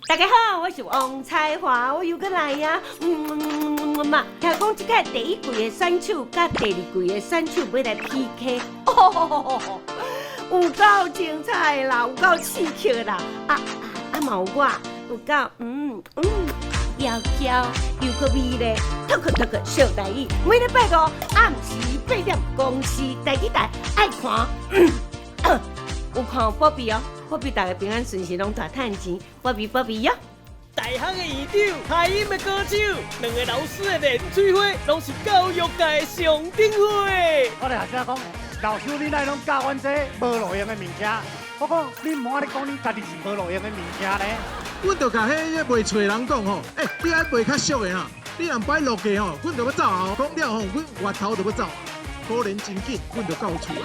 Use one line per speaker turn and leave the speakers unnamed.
大家好，我是王彩华，我又过来呀。嘛，听讲即个第一季的选手甲第二季的选手要来 PK， 有够精彩啦，有够刺激啦！嘛有我，有够窈窕又可美丽，特可小台语，每礼拜五暗时8点，公司台语台爱看。有看宝贝哦，宝贝大家平安顺时拢大趁钱，宝贝哟。
大学的院长，海音的歌手，两个老师的联欢会，拢是教育界的上顶会。
我哋学生讲，老师你哪拢教阮这无路用的物件？我讲你唔好咧讲你家己是无路用的物件咧。
阮就甲迄卖厝的人讲吼，你爱卖较俗的哈，你若摆落价吼，阮就要走啊。讲了吼，阮月头就要走，果然真紧，阮就到厝啊。